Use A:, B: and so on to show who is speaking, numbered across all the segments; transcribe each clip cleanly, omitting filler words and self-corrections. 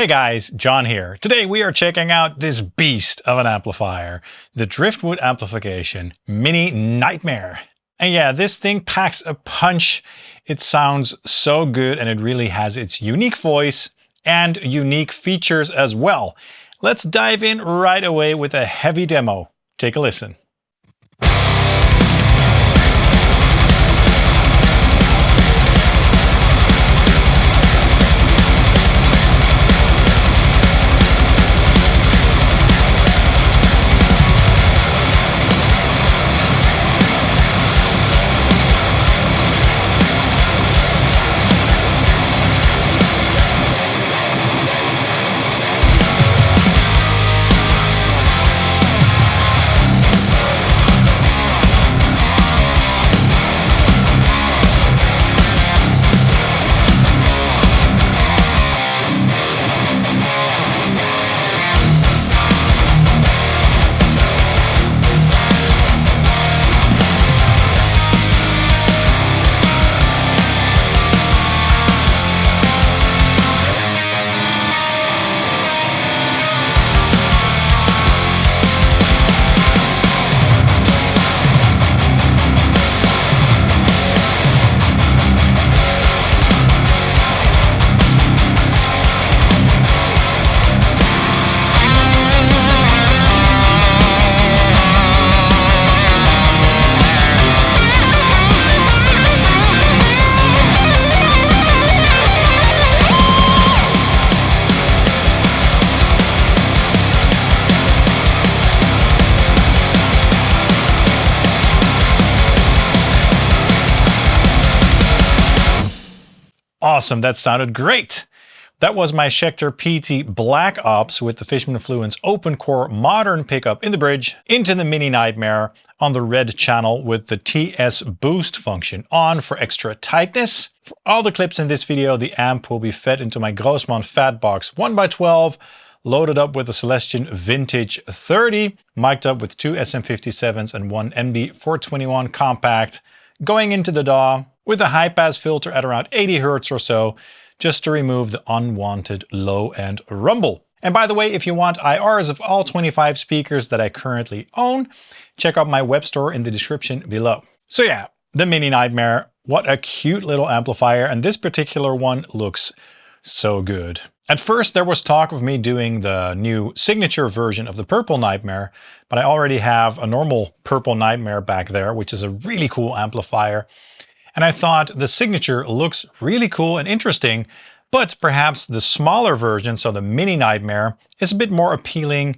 A: Hey guys, John here. Today we are checking out this beast of an amplifier, the Driftwood Amplification Mini Nightmare. And yeah, this thing packs a punch. It sounds so good and it really has its unique voice and unique features as well. Let's dive in right away with a heavy demo. Take a listen. Awesome, that sounded great. That was my Schecter PT Black Ops with the Fishman Fluence open core modern pickup in the bridge into the Mini Nightmare on the red channel with the TS boost function on for extra tightness. For all the clips in this video, the amp will be fed into my Grossmann Fatbox 1x12, loaded up with the Celestion Vintage 30, mic'd up with two SM57s and one MB421 Kompakt, going into the DAW with a high-pass filter at around 80 Hz or so, just to remove the unwanted low-end rumble. And by the way, if you want IRs of all 25 speakers that I currently own, check out my web store in the description below. So yeah, the Mini Nightmare, what a cute little amplifier, and this particular one looks so good. At first there was talk of me doing the new signature version of the Purple Nightmare, but I already have a normal Purple Nightmare back there, which is a really cool amplifier. And I thought the signature looks really cool and interesting, but perhaps the smaller version, so the Mini Nightmare, is a bit more appealing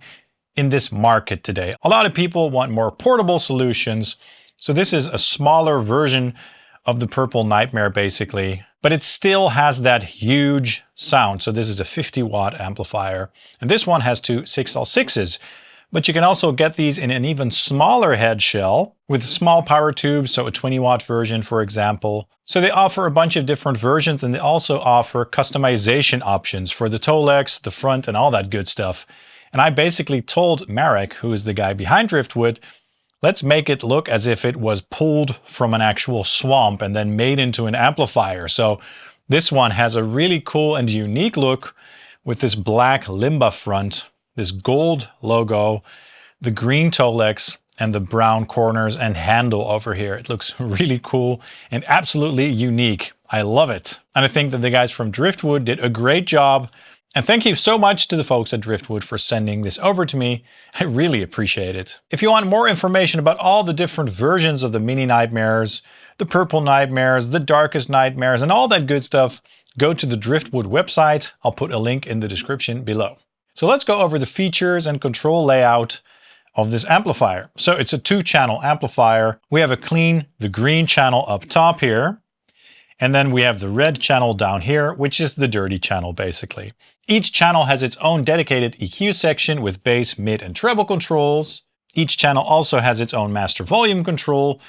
A: in this market today. A lot of people want more portable solutions, so this is a smaller version of the Purple Nightmare basically, but it still has that huge sound. So this is a 50-watt amplifier, and this one has two 6L6s. But you can also get these in an even smaller head shell with small power tubes, so a 20-watt version, for example. So they offer a bunch of different versions, and they also offer customization options for the toe legs, the front, and all that good stuff. And I basically told Marek, who is the guy behind Driftwood, let's make it look as if it was pulled from an actual swamp and then made into an amplifier. So this one has a really cool and unique look with this black Limba front, this gold logo, the green toe legs, and the brown corners and handle over here. It looks really cool and absolutely unique. I love it. And I think that the guys from Driftwood did a great job. And thank you so much to the folks at Driftwood for sending this over to me. I really appreciate it. If you want more information about all the different versions of the Mini Nightmares, the Purple Nightmares, the Darkest Nightmares, and all that good stuff, go to the Driftwood website. I'll put a link in the description below. So let's go over the features and control layout of this amplifier. So it's a 2-channel amplifier. We have the green channel up top here. And then we have the red channel down here, which is the dirty channel basically. Each channel has its own dedicated EQ section with bass, mid, and treble controls. Each channel also has its own master volume control,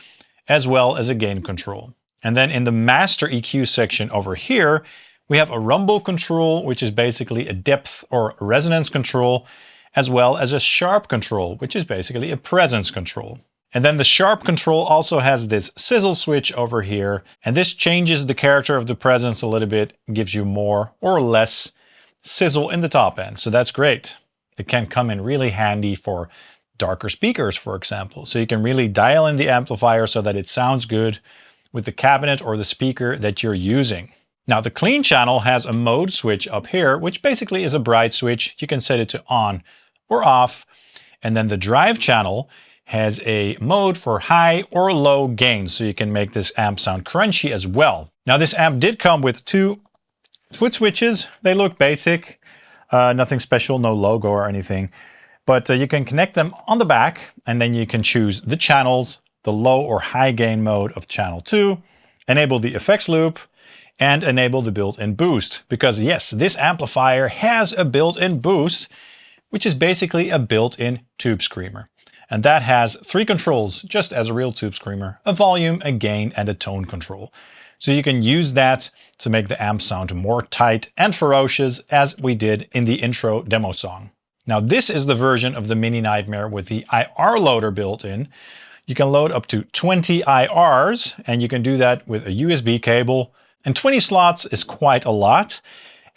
A: as well as a gain control. And then in the master EQ section over here, we have a rumble control, which is basically a depth or resonance control, as well as a sharp control, which is basically a presence control. And then the sharp control also has this sizzle switch over here, and this changes the character of the presence a little bit, gives you more or less sizzle in the top end. So that's great. It can come in really handy for darker speakers, for example. So you can really dial in the amplifier so that it sounds good with the cabinet or the speaker that you're using. Now the clean channel has a mode switch up here, which basically is a bright switch. You can set it to on or off. And then the drive channel has a mode for high or low gain. So you can make this amp sound crunchy as well. Now this amp did come with 2 foot switches. They look basic, nothing special, no logo or anything. But you can connect them on the back, and then you can choose the channels, the low or high gain mode of channel 2, enable the effects loop, and enable the built-in boost. Because yes, this amplifier has a built-in boost, which is basically a built-in tube screamer. And that has 3 controls, just as a real tube screamer: a volume, a gain, and a tone control. So you can use that to make the amp sound more tight and ferocious, as we did in the intro demo song. Now this is the version of the Mini Nightmare with the IR loader built in. You can load up to 20 IRs, and you can do that with a USB cable. And 20 slots is quite a lot.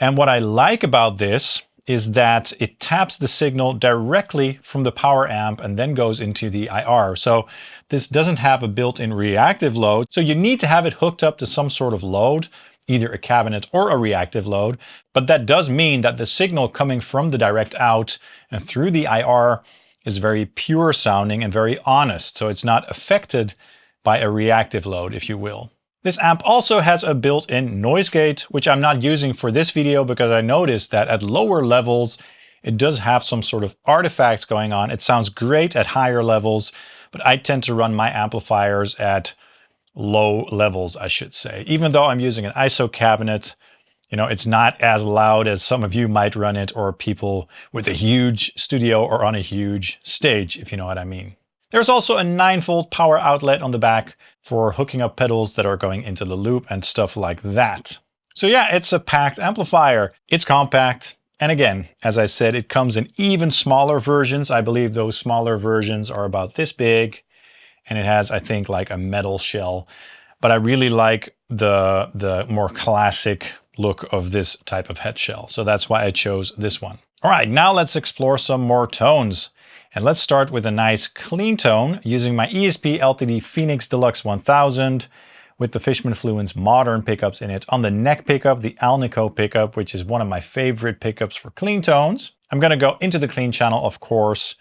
A: And what I like about this is that it taps the signal directly from the power amp and then goes into the IR. So this doesn't have a built-in reactive load. So you need to have it hooked up to some sort of load, either a cabinet or a reactive load. But that does mean that the signal coming from the direct out and through the IR is very pure sounding and very honest. So it's not affected by a reactive load, if you will. This amp also has a built-in noise gate, which I'm not using for this video because I noticed that at lower levels, it does have some sort of artifacts going on. It sounds great at higher levels, but I tend to run my amplifiers at low levels, I should say. Even though I'm using an ISO cabinet, you know, it's not as loud as some of you might run it, or people with a huge studio or on a huge stage, if you know what I mean. There's also a 9-volt power outlet on the back for hooking up pedals that are going into the loop and stuff like that. So yeah, it's a packed amplifier. It's compact. And again, as I said, it comes in even smaller versions. I believe those smaller versions are about this big. And it has, I think, like a metal shell. But I really like the more classic look of this type of head shell. So that's why I chose this one. All right, now let's explore some more tones. And let's start with a nice clean tone using my ESP LTD Phoenix Deluxe 1000 with the Fishman Fluence modern pickups in it. On the neck pickup, the Alnico pickup, which is one of my favorite pickups for clean tones. I'm going to go into the clean channel, of course,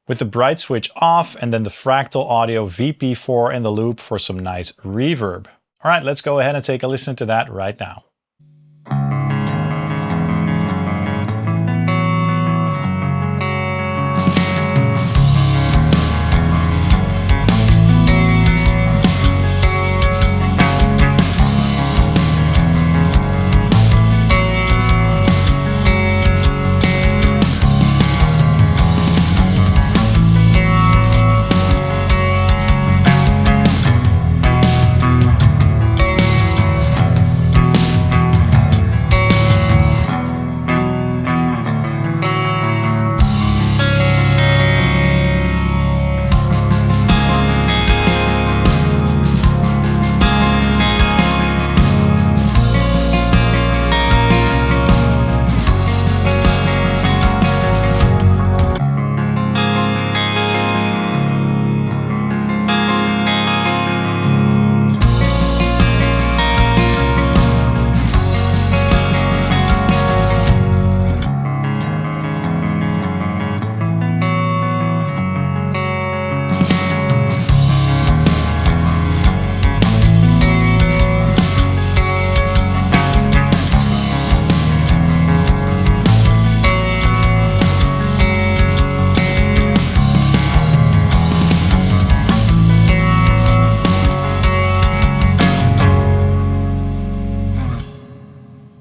A: with the bright switch off, and then the Fractal Audio VP4 in the loop for some nice reverb. All right, let's go ahead and take a listen to that right now.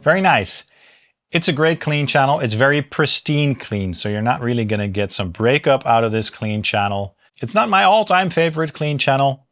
A: Very nice. It's a great clean channel. It's very pristine clean, so you're not really going to get some breakup out of this clean channel. It's not my all-time favorite clean channel,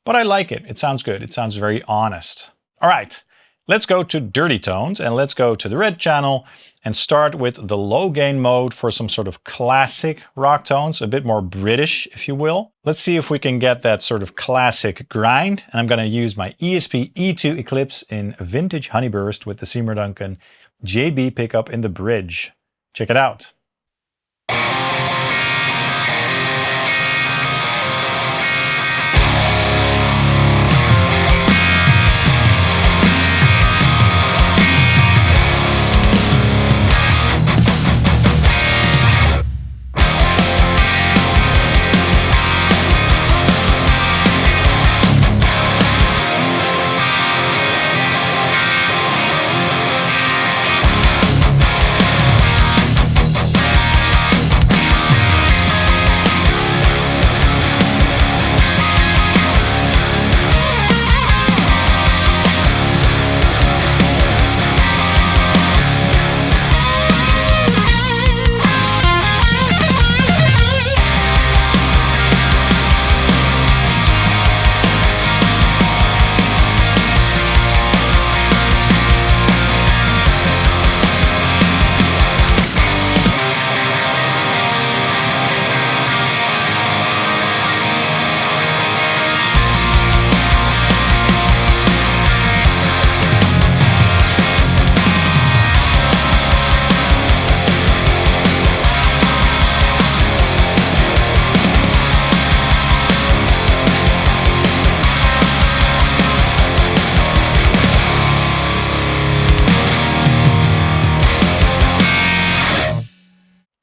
A: but I like it. It sounds good. It sounds very honest. All right, let's go to dirty tones, and let's go to the red channel and start with the low gain mode for some sort of classic rock tones, a bit more British, if you will. Let's see if we can get that sort of classic grind. And I'm going to use my ESP EII Eclipse in Vintage Honeyburst with the Seymour Duncan JB pickup in the bridge. Check it out.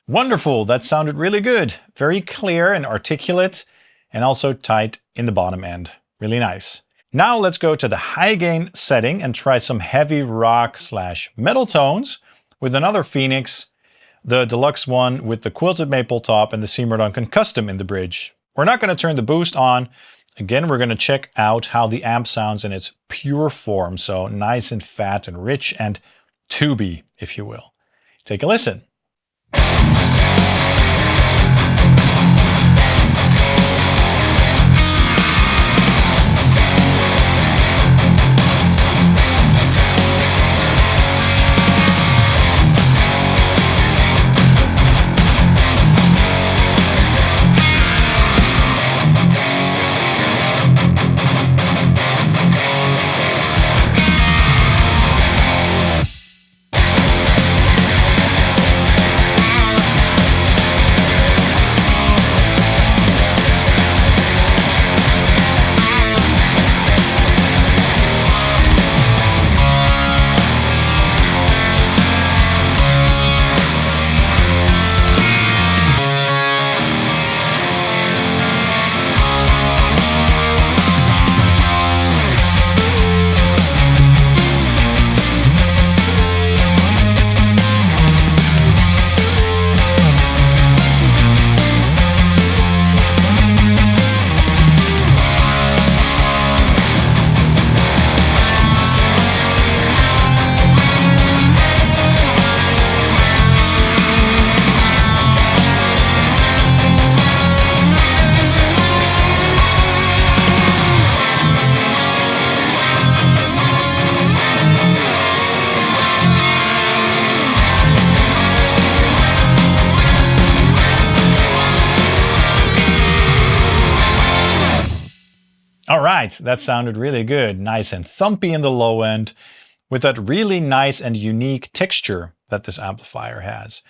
A: Wonderful, that sounded really good. Very clear and articulate, and also tight in the bottom end. Really nice. Now let's go to the high gain setting and try some heavy rock / metal tones with another Phoenix, the deluxe one with the quilted maple top and the Seymour Duncan custom in the bridge. We're not going to turn the boost on. Again, we're going to check out how the amp sounds in its pure form. So nice and fat and rich and tubey, if you will. Take a listen. All right, that sounded really good. Nice and thumpy in the low end with that really nice and unique texture that this amplifier has.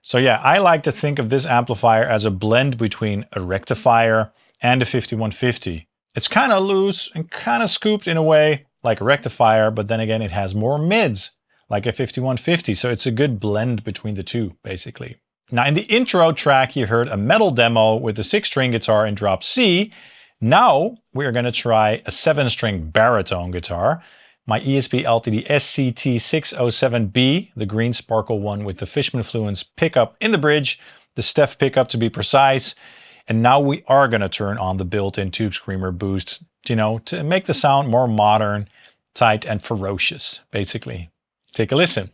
A: So yeah, I like to think of this amplifier as a blend between a rectifier and a 5150. It's kind of loose and kind of scooped in a way like a rectifier, but then again, it has more mids like a 5150. So it's a good blend between the two, basically. Now in the intro track, you heard a metal demo with a 6-string guitar in drop C. Now we are going to try a 7-string baritone guitar. My ESP LTD SCT-607B, the green sparkle one with the Fishman Fluence pickup in the bridge, the Steph pickup to be precise. And now we are going to turn on the built-in Tube Screamer boost, you know, to make the sound more modern, tight, and ferocious, basically. Take a listen.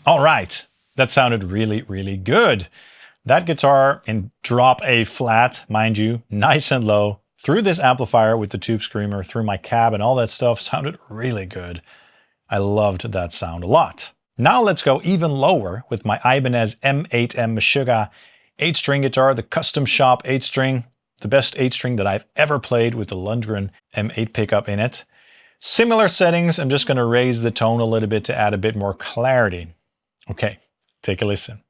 A: All right, that sounded really, really good. That guitar in drop A flat, mind you, nice and low, through this amplifier with the tube screamer, through my cab and all that stuff, sounded really good. I loved that sound a lot. Now let's go even lower with my Ibanez M8M Meshuggah 8-string guitar, the custom shop 8-string, the best 8-string that I've ever played with the Lundgren M8 pickup in it. Similar settings, I'm just going to raise the tone a little bit to add a bit more clarity. Okay, take a listen.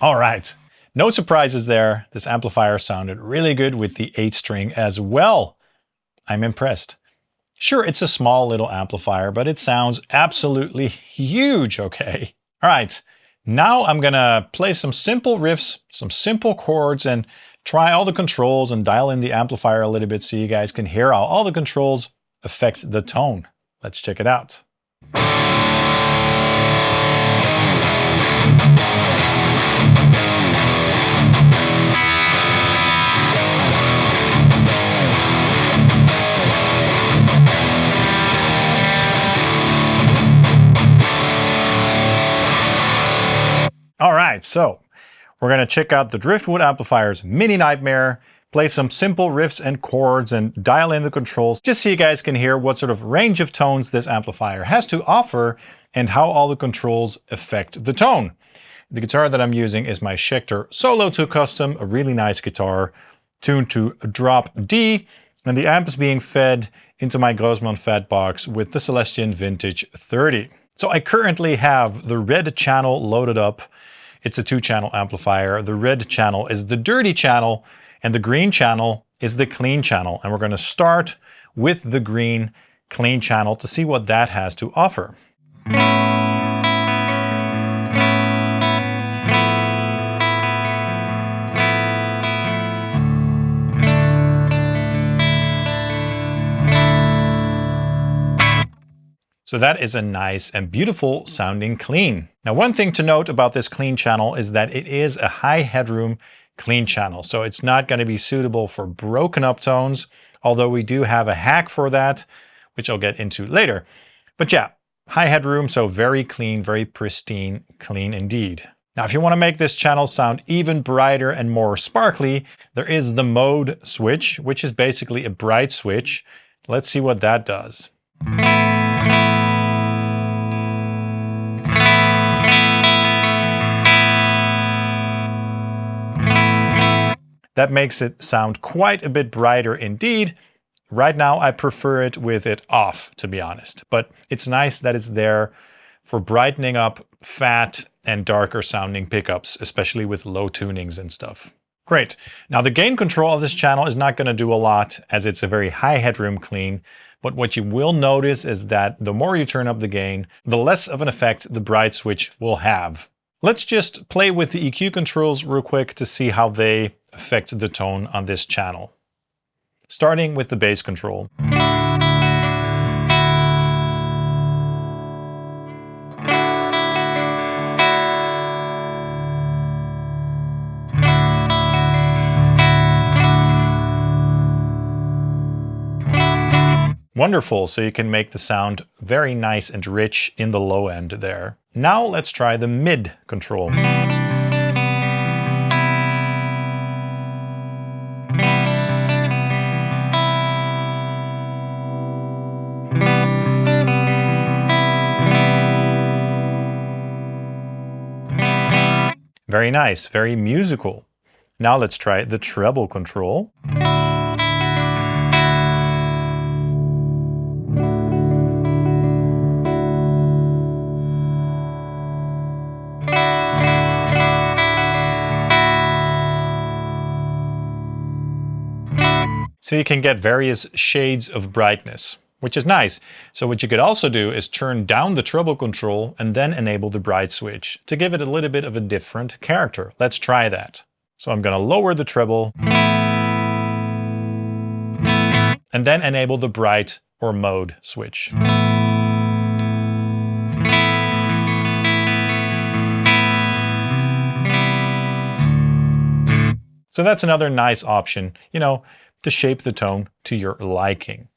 A: All right, no surprises there. This amplifier sounded really good with the 8-string as well. I'm impressed. Sure, it's a small little amplifier, but it sounds absolutely huge, okay? All right, now I'm gonna play some simple riffs, some simple chords, and try all the controls and dial in the amplifier a little bit so you guys can hear how all the controls affect the tone. Let's check it out. All right, so we're gonna check out the Driftwood amplifier's Mini Nightmare, play some simple riffs and chords, and dial in the controls just so you guys can hear what sort of range of tones this amplifier has to offer and how all the controls affect the tone. The guitar that I'm using is my Schecter Solo 2 Custom, a really nice guitar tuned to drop D, and the amp is being fed into my Grossmann Fatbox with the Celestion Vintage 30. So I currently have the red channel loaded up. It's a 2-channel amplifier. The red channel is the dirty channel, and the green channel is the clean channel. And we're going to start with the green clean channel to see what that has to offer. So that is a nice and beautiful sounding clean. Now, one thing to note about this clean channel is that it is a high headroom clean channel. So it's not going to be suitable for broken up tones, although we do have a hack for that, which I'll get into later. But yeah, high headroom, so very clean, very pristine, clean indeed. Now, if you want to make this channel sound even brighter and more sparkly, there is the mode switch, which is basically a bright switch. Let's see what that does. That makes it sound quite a bit brighter indeed. Right now, I prefer it with it off, to be honest. But it's nice that it's there for brightening up fat and darker sounding pickups, especially with low tunings and stuff. Great. Now, the gain control of this channel is not going to do a lot as it's a very high headroom clean. But what you will notice is that the more you turn up the gain, the less of an effect the bright switch will have. Let's just play with the EQ controls real quick to see how they affect the tone on this channel. Starting with the bass control. Wonderful, so you can make the sound very nice and rich in the low end there. Now let's try the mid control. Very nice, very musical. Now let's try the treble control. So you can get various shades of brightness, which is nice. So what you could also do is turn down the treble control and then enable the bright switch to give it a little bit of a different character. Let's try that. So I'm going to lower the treble and then enable the bright or mode switch. So that's another nice option, to shape the tone to your liking.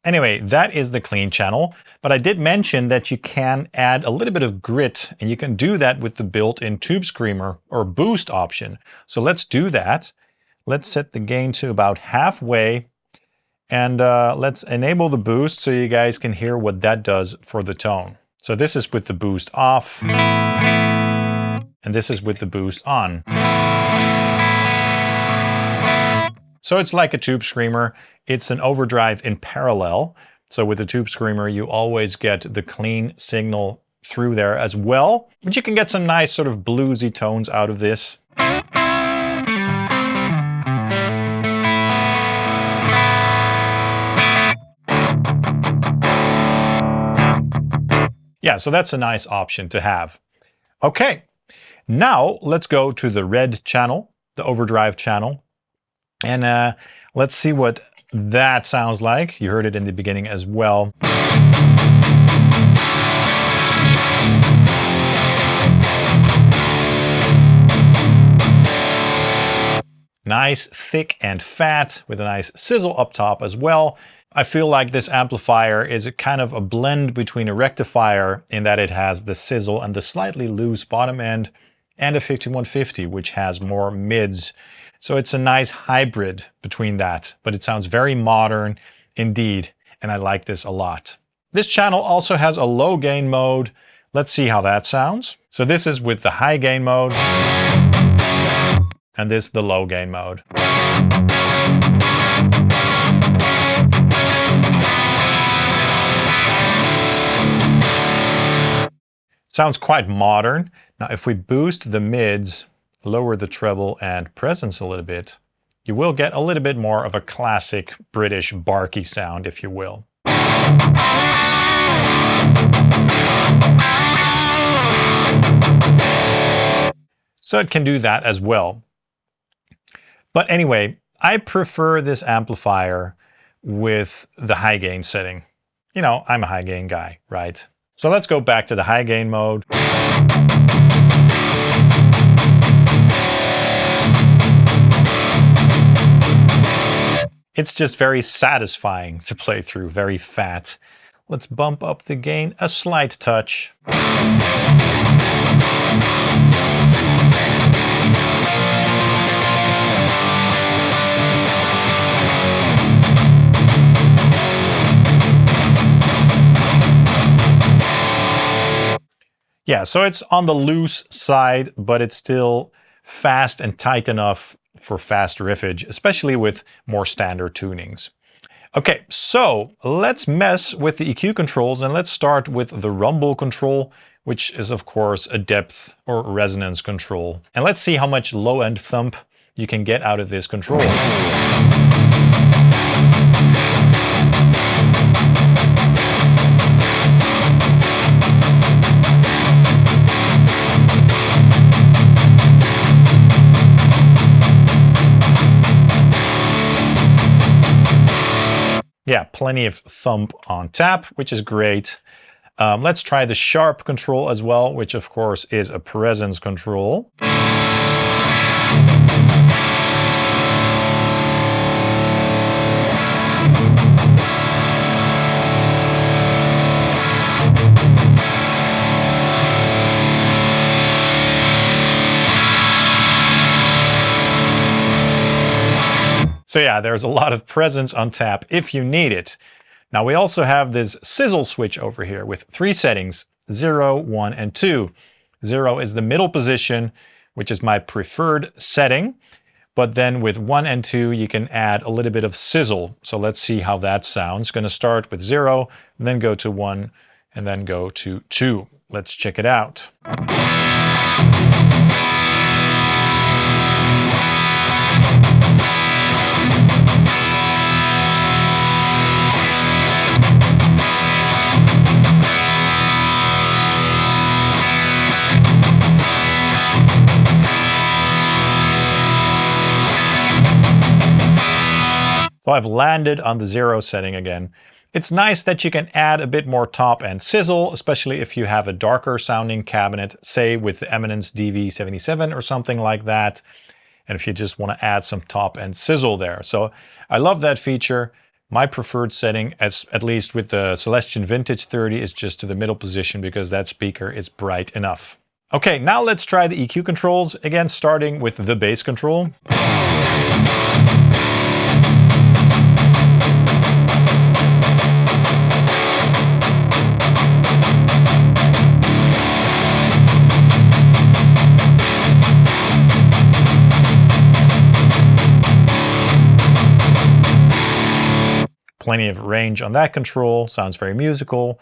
A: Anyway, that is the clean channel, but I did mention that you can add a little bit of grit, and you can do that with the built-in tube screamer or boost option. So let's do that. Let's set the gain to about halfway, and let's enable the boost so you guys can hear what that does for the tone. So this is with the boost off, and this is with the boost on. So it's like a tube screamer. It's an overdrive in parallel. So with the tube screamer, you always get the clean signal through there as well. But you can get some nice sort of bluesy tones out of this. Yeah, so that's a nice option to have. Okay, now let's go to the red channel, the overdrive channel. And let's see what that sounds like. You heard it in the beginning as well. Nice, thick and fat with a nice sizzle up top as well. I feel like this amplifier is a kind of a blend between a rectifier in that it has the sizzle and the slightly loose bottom end, and a 5150, which has more mids. So it's a nice hybrid between that, but it sounds very modern indeed, and I like this a lot. This channel also has a low gain mode. Let's see how that sounds. So this is with the high gain mode, and this the low gain mode. Sounds quite modern. Now if we boost the mids, lower the treble and presence a little bit, you will get a little bit more of a classic British barky sound, if you will. So it can do that as well. But anyway, I prefer this amplifier with the high gain setting. I'm a high gain guy, right? So let's go back to the high gain mode. It's just very satisfying to play through, very fat. Let's bump up the gain a slight touch. Yeah, so it's on the loose side, but it's still fast and tight enough for fast riffage, especially with more standard tunings. Okay, so let's mess with the EQ controls, and let's start with the rumble control, which is of course a depth or resonance control. And let's see how much low-end thump you can get out of this control. Yeah, plenty of thump on tap, which is great. Let's try the sharp control as well, which of course is a presence control. So yeah, there's a lot of presence on tap if you need it. Now we also have this sizzle switch over here with 3 settings, 0, 1, and 2. 0 is the middle position, which is my preferred setting. But then with 1 and 2, you can add a little bit of sizzle. So let's see how that sounds. Going to start with 0, and then go to 1, and then go to 2. Let's check it out. So I've landed on the 0 setting again. It's nice that you can add a bit more top end sizzle, especially if you have a darker sounding cabinet, say with the Eminence DV77 or something like that. And if you just want to add some top end sizzle there. So I love that feature. My preferred setting, at least with the Celestion Vintage 30, is just to the middle position because that speaker is bright enough. Okay, now let's try the EQ controls. Again, starting with the bass control. Plenty of range on that control, sounds very musical.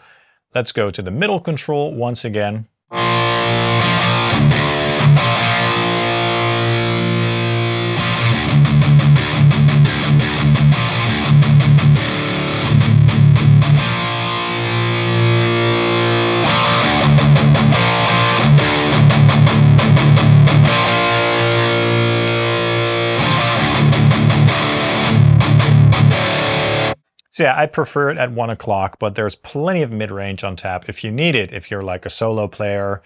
A: Let's go to the middle control once again. So yeah, I prefer it at 1 o'clock, but there's plenty of mid-range on tap if you need it. If you're like a solo player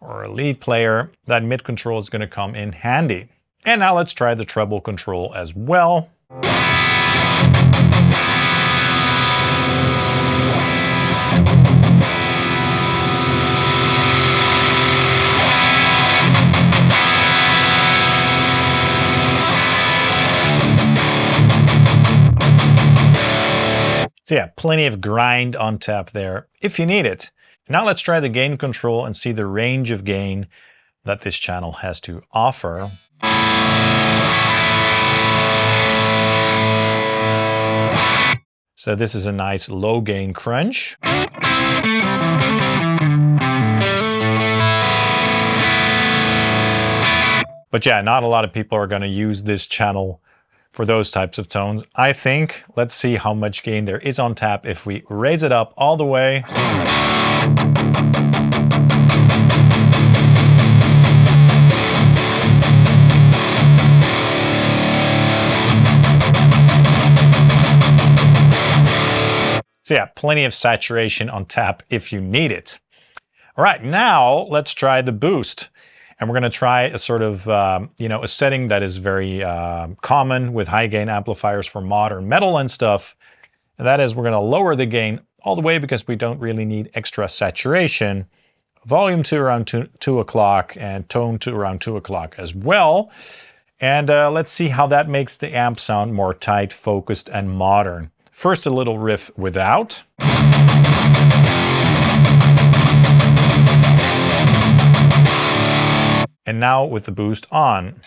A: or a lead player, that mid control is going to come in handy. And now let's try the treble control as well. So yeah, plenty of grind on tap there if you need it. Now let's try the gain control and see the range of gain that this channel has to offer. So this is a nice low gain crunch. But yeah, not a lot of people are going to use this channel for those types of tones. I think, let's see how much gain there is on tap if we raise it up all the way. So yeah, plenty of saturation on tap if you need it. All right, now let's try the boost. And we're going to try a sort of, a setting that is very common with high gain amplifiers for modern metal and stuff. And that is we're going to lower the gain all the way because we don't really need extra saturation. Volume to around 2 o'clock and tone to around 2 o'clock as well. And let's see how that makes the amp sound more tight, focused, and modern. First, a little riff without. And now with the boost on.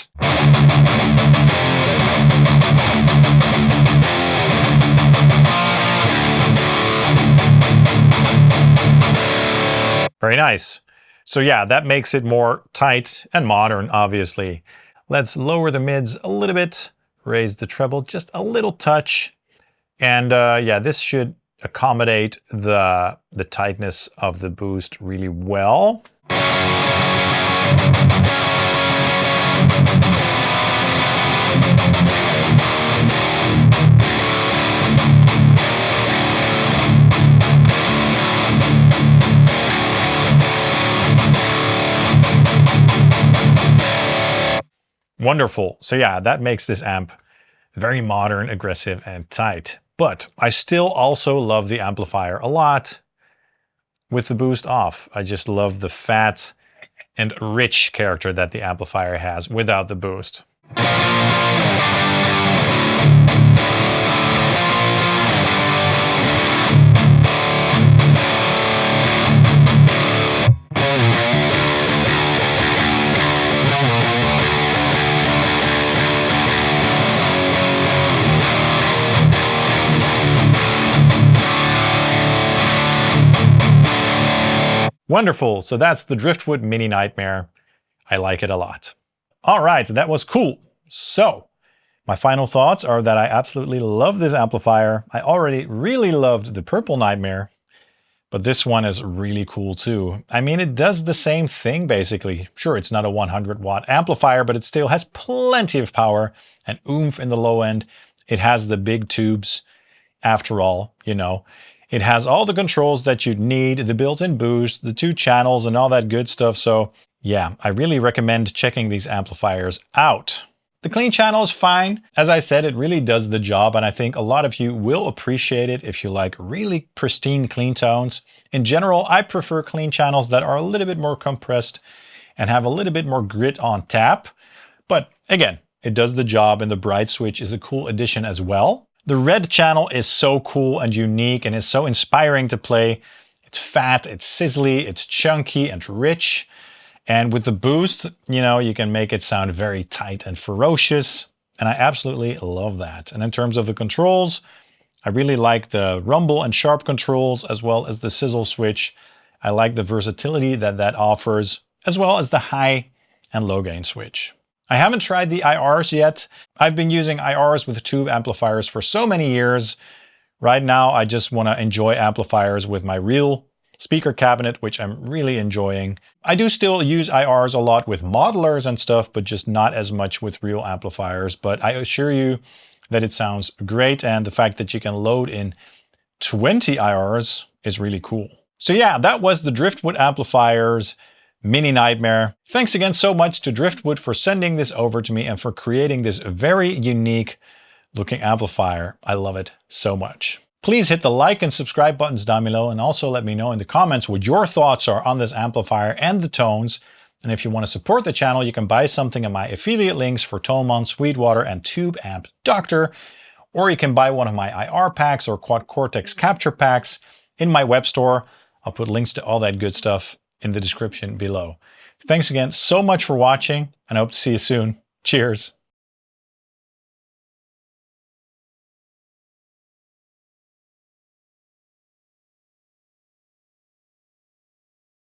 A: Very nice. So yeah, that makes it more tight and modern, obviously. Let's lower the mids a little bit, raise the treble just a little touch. And yeah, this should accommodate the tightness of the boost really well. Wonderful. So yeah, that makes this amp very modern, aggressive, and tight. But I still also love the amplifier a lot with the boost off. I just love the fat and rich character that the amplifier has without the boost. Wonderful, so that's the Driftwood Mini Nightmare. I like it a lot. All right, that was cool. So, my final thoughts are that I absolutely love this amplifier. I already really loved the Purple Nightmare, but this one is really cool too. I mean, it does the same thing basically. Sure, it's not a 100-watt amplifier, but it still has plenty of power and oomph in the low end. It has the big tubes, after all, you know. It has all the controls that you'd need, the built-in boost, the 2 channels and all that good stuff. So yeah, I really recommend checking these amplifiers out. The clean channel is fine. As I said, it really does the job, and I think a lot of you will appreciate it if you like really pristine clean tones. In general, I prefer clean channels that are a little bit more compressed and have a little bit more grit on tap. But again, it does the job, and the bright switch is a cool addition as well. The red channel is so cool and unique and is so inspiring to play. It's fat, it's sizzly, it's chunky and rich. And with the boost, you know, you can make it sound very tight and ferocious. And I absolutely love that. And in terms of the controls, I really like the rumble and sharp controls as well as the sizzle switch. I like the versatility that that offers, as well as the high and low gain switch. I haven't tried the IRs yet. I've been using IRs with tube amplifiers for so many years. Right now, I just want to enjoy amplifiers with my real speaker cabinet, which I'm really enjoying. I do still use IRs a lot with modelers and stuff, but just not as much with real amplifiers. But I assure you that it sounds great, and the fact that you can load in 20 IRs is really cool. So yeah, that was the Driftwood amplifiers Mini Nightmare. Thanks again so much to Driftwood for sending this over to me and for creating this very unique looking amplifier. I love it so much. Please hit the like and subscribe buttons down below, and also let me know in the comments what your thoughts are on this amplifier and the tones. And if you want to support the channel, you can buy something in my affiliate links for Thomann, Sweetwater, and Tube Amp Doctor, or you can buy one of my IR packs or Quad Cortex capture packs in my web store. I'll put links to all that good stuff in the description below. Thanks again so much for watching, and I hope to see you soon. Cheers.